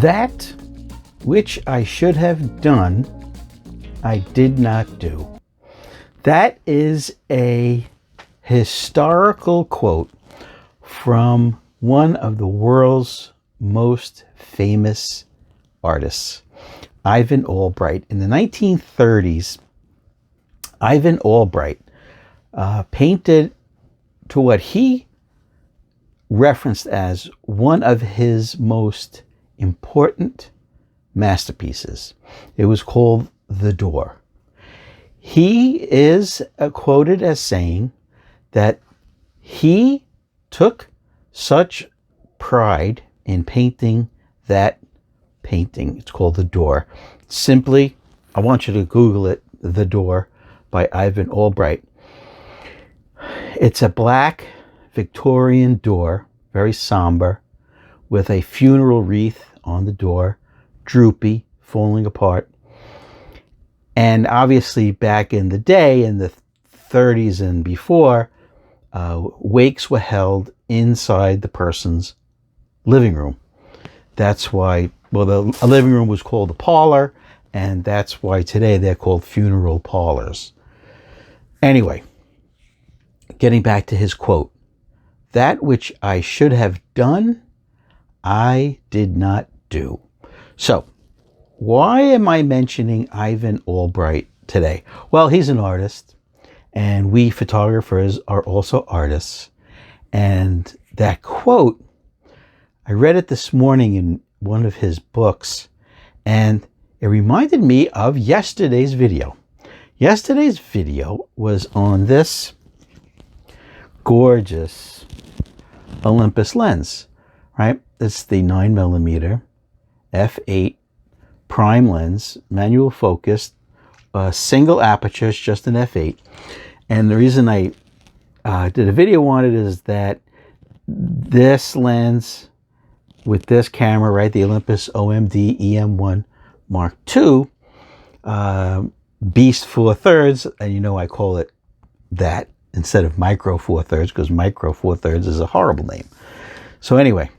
That which I should have done, I did not do. That is a historical quote from one of the world's most famous artists, Ivan Albright. In the 1930s, Ivan Albright painted to what he referenced as one of his most important masterpieces. It was called The Door. He is quoted as saying that he took such pride in painting that painting. It's called The Door. Simply, I want you to Google it, The Door by Ivan Albright. It's a black Victorian door, very somber, with a funeral wreath on the door, droopy, falling apart. And obviously back in the day, in the 30s and before, wakes were held inside the person's living room. That's why, well, a living room was called a parlor, and that's why today they're called funeral parlors. Anyway, getting back to his quote, that which I should have done, I did not do. So, why am I mentioning Ivan Albright today? Well, he's an artist, and we photographers are also artists. And that quote, I read it this morning in one of his books, and it reminded me of yesterday's video. Yesterday's video was on this gorgeous Olympus lens, right? It's the 9mm f8 prime lens, manual focused, single aperture, it's just an f8. And the reason I did a video on it is that this lens with this camera, right, the Olympus OMD EM1 Mark II, Beast 4/3, and you know I call it that instead of Micro 4/3 because Micro 4/3 is a horrible name. So anyway,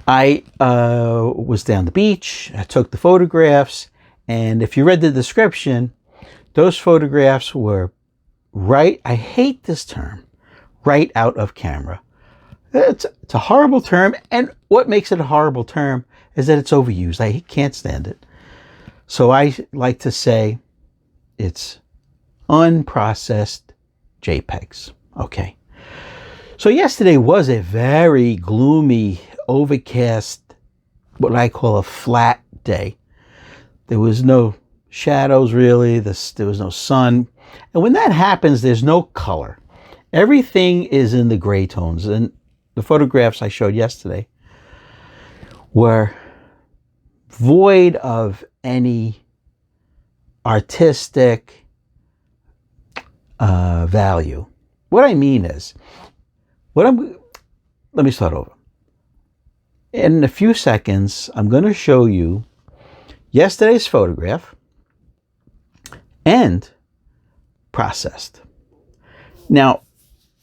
I was down the beach, I took the photographs, and if you read the description, those photographs were right, I hate this term, right out of camera. It's a horrible term, and what makes it a horrible term is that it's overused. I can't stand it. So I like to say it's unprocessed JPEGs. Okay. So yesterday was a very gloomy, overcast, what I call a flat day. There was no shadows really, there was no sun. And when that happens, there's no color. Everything is in the gray tones. And the photographs I showed yesterday were void of any artistic value. What I mean is, let me start over. In a few seconds, I'm going to show you yesterday's photograph and processed. Now,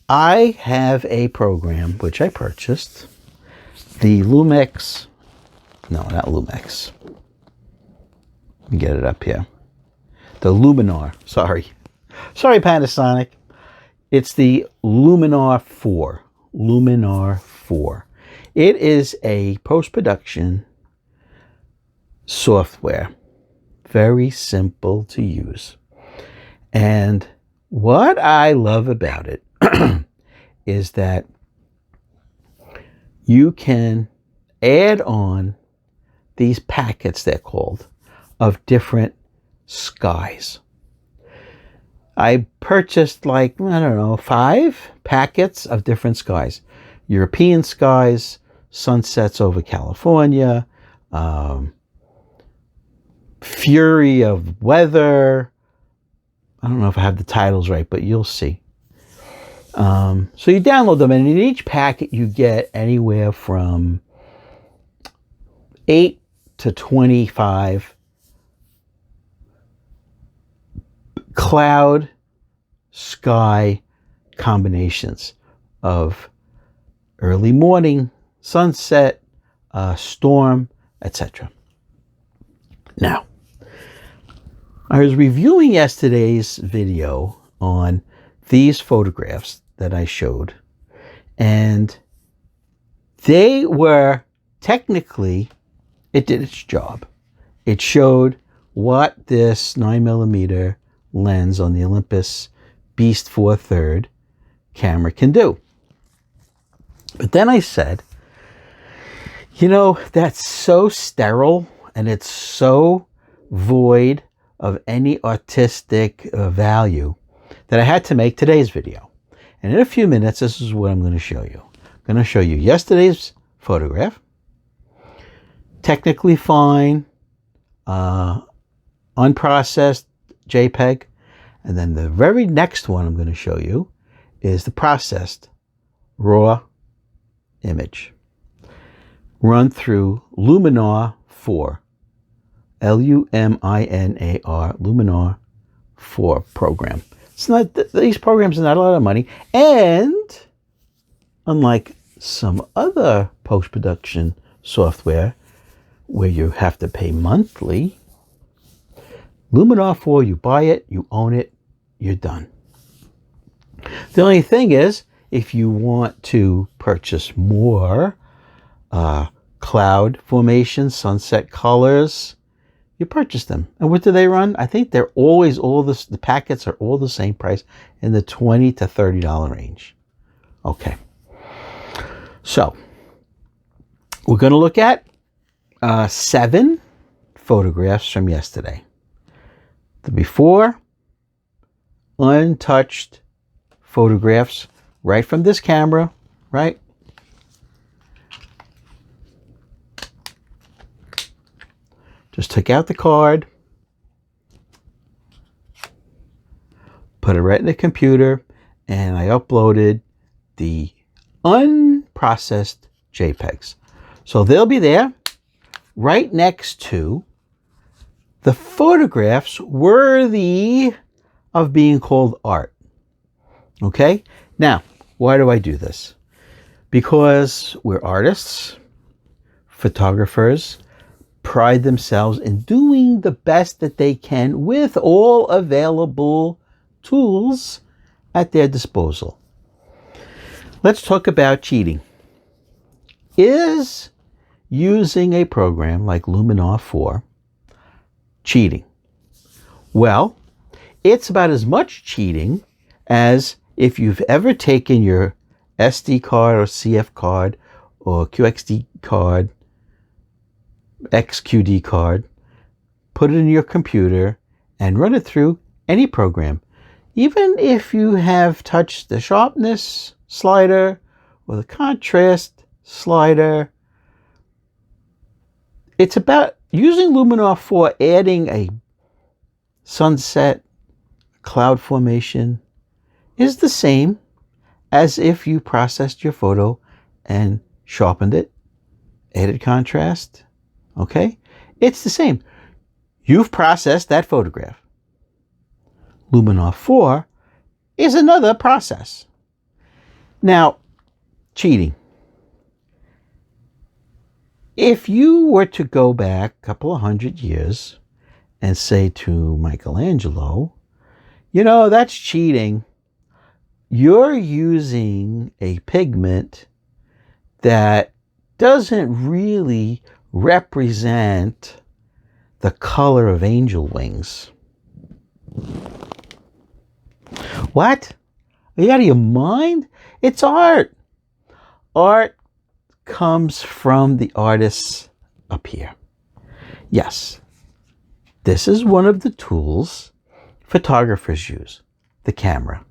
I have a program which I purchased, the Lumex, no, not Lumex. Let me get it up here. The Luminar, sorry Panasonic. It's the Luminar 4. Luminar 4. It is a post-production software. Very simple to use. And what I love about it is that you can add on these packets, they're called, of different skies. I purchased 5 packets of different skies. European skies, sunsets over California, fury of weather. I don't know if I have the titles right, but you'll see. So you download them, and in each packet you get anywhere from 8 to 25 cloud sky combinations of early morning, sunset, storm, etc. Now, I was reviewing yesterday's video on these photographs that I showed, and they were technically, it did its job. It showed what this 9mm lens on the Olympus Beast 4/3 camera can do. But then I said, you know, that's so sterile and it's so void of any artistic value that I had to make today's video. And in a few minutes, this is what I'm going to show you. I'm going to show you yesterday's photograph, technically fine, unprocessed JPEG, and then the very next one I'm going to show you is the processed raw image run through Luminar 4, Luminar, Luminar 4 program. It's not, these programs are not a lot of money, and unlike some other post-production software where you have to pay monthly, Luminar 4, you buy it, you own it, you're done. The only thing is, if you want to purchase more cloud formation, sunset colors, you purchase them. And what do they run? I think they're always, the packets are all the same price, in the $20 to $30 range. Okay. So, we're going to look at 7 photographs from yesterday. The before, untouched photographs right from this camera, right? Just took out the card, put it right in the computer, and I uploaded the unprocessed JPEGs. So they'll be there right next to the photographs worthy of being called art. Okay? Now, why do I do this? Because we're artists, photographers, pride themselves in doing the best that they can with all available tools at their disposal. Let's talk about cheating. Is using a program like Luminar 4 cheating? Well, it's about as much cheating as if you've ever taken your SD card or CF card or QXD card, XQD card, put it in your computer and run it through any program. Even if you have touched the sharpness slider or the contrast slider, it's about using Luminar 4, adding a sunset cloud formation is the same as if you processed your photo and sharpened it, added contrast. Okay? It's the same. You've processed that photograph. Luminar 4 is another process. Now, cheating. If you were to go back a couple of 100 years and say to Michelangelo, you know, that's cheating. You're using a pigment that doesn't really represent the color of angel wings. What? Are you out of your mind? It's art. Art comes from the artists up here. Yes, this is one of the tools photographers use, the camera.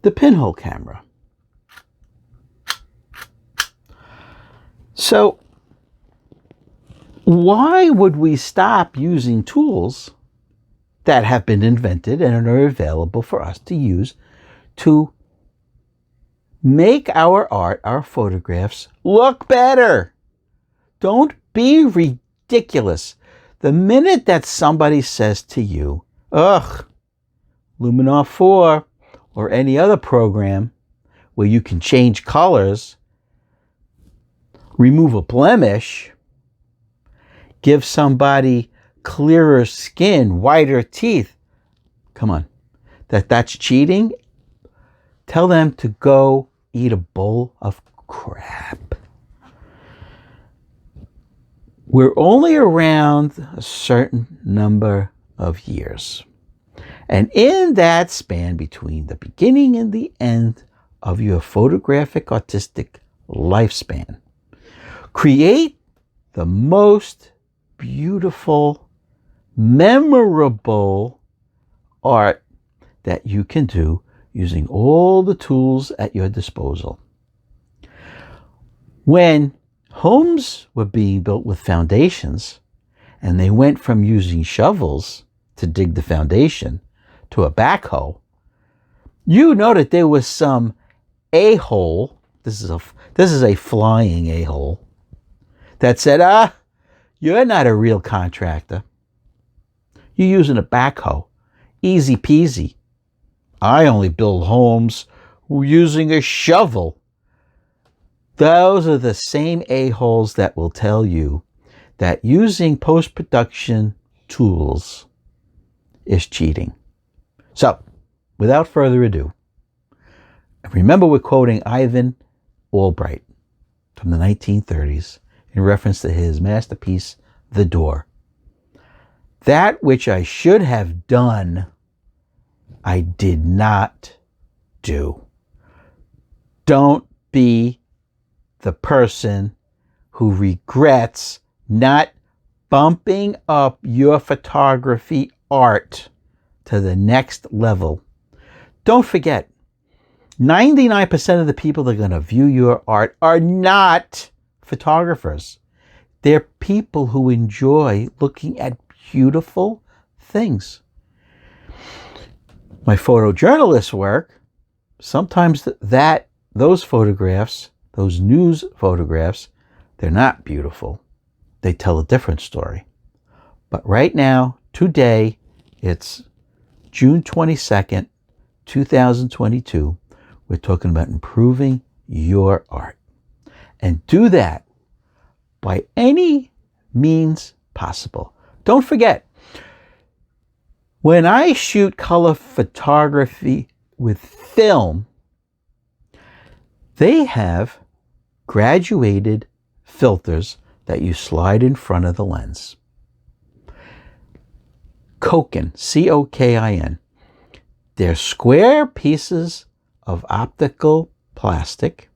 The pinhole camera. So, why would we stop using tools that have been invented and are available for us to use to make our art, our photographs, look better? Don't be ridiculous. The minute that somebody says to you, ugh, Luminar 4 or any other program where you can change colors, remove a blemish, give somebody clearer skin, whiter teeth. Come on, that's cheating? Tell them to go eat a bowl of crap. We're only around a certain number of years. And in that span between the beginning and the end of your photographic artistic lifespan, create the most beautiful, memorable art that you can do using all the tools at your disposal. When homes were being built with foundations, and they went from using shovels to dig the foundation to a backhoe, you know that there was some a-hole, this is a flying a-hole, that said, you're not a real contractor. You're using a backhoe. Easy peasy. I only build homes using a shovel. Those are the same a-holes that will tell you that using post-production tools is cheating. So, without further ado, remember we're quoting Ivan Albright from the 1930s in reference to his masterpiece, The Door. That which I should have done, I did not do. Don't be the person who regrets not bumping up your photography art to the next level. Don't forget, 99% of the people that are going to view your art are not photographers. They're people who enjoy looking at beautiful things. My photojournalist work, sometimes those photographs, those news photographs, they're not beautiful. They tell a different story. But right now, today, it's June 22nd, 2022. We're talking about improving your art. And do that by any means possible. Don't forget, when I shoot color photography with film, they have graduated filters that you slide in front of the lens. Cokin, C-O-K-I-N. They're square pieces of optical plastic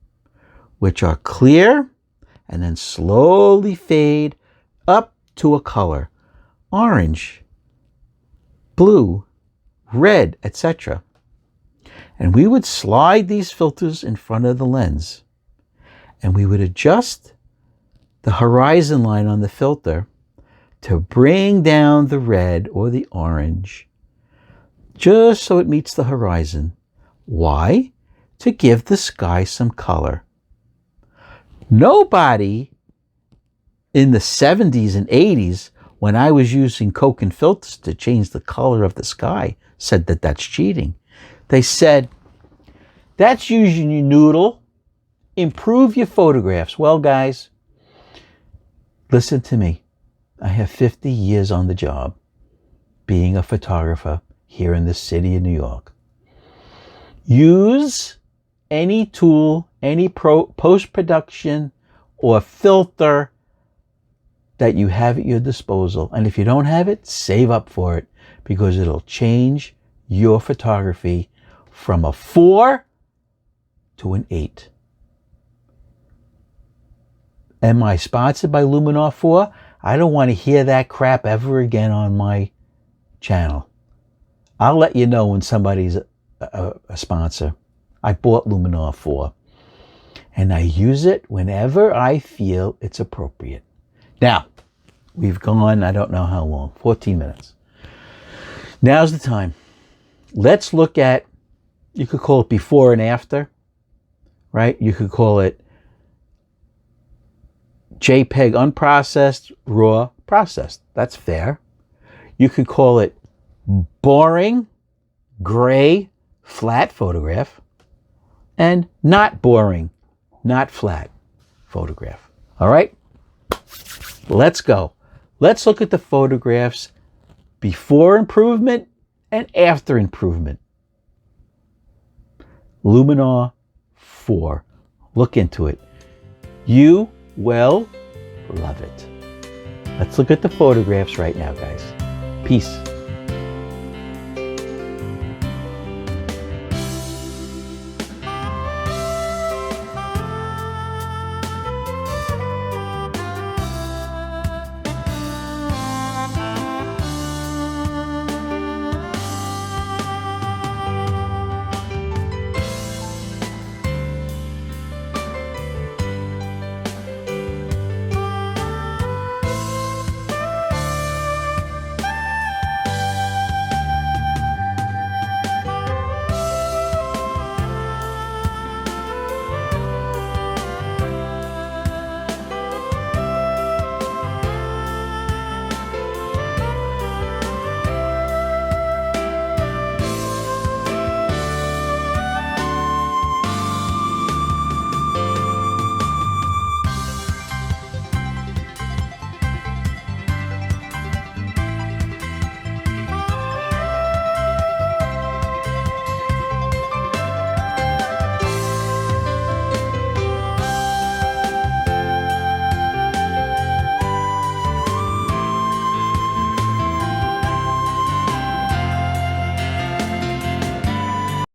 which are clear and then slowly fade up to a color. Orange, blue, red, etc. And we would slide these filters in front of the lens, and we would adjust the horizon line on the filter to bring down the red or the orange just so it meets the horizon. Why? To give the sky some color. Nobody in the 70s and 80s, when I was using Cokin filters to change the color of the sky, said that that's cheating. They said, that's using your noodle. Improve your photographs. Well, guys, listen to me. I have 50 years on the job being a photographer here in the city of New York. Use any tool, any post-production or filter that you have at your disposal. And if you don't have it, save up for it, because it'll change your photography from a 4 to an 8. Am I sponsored by Luminar 4? I don't want to hear that crap ever again on my channel. I'll let you know when somebody's a sponsor. I bought Luminar 4, and I use it whenever I feel it's appropriate. Now, we've gone, I don't know how long, 14 minutes. Now's the time. Let's look at, you could call it before and after, right? You could call it JPEG unprocessed, raw, processed. That's fair. You could call it boring, gray, flat photograph, and not boring, not flat photograph. All right, let's go. Let's look at the photographs before improvement and after improvement. Luminar 4. Look into it. You will love it. Let's look at the photographs right now, guys. Peace.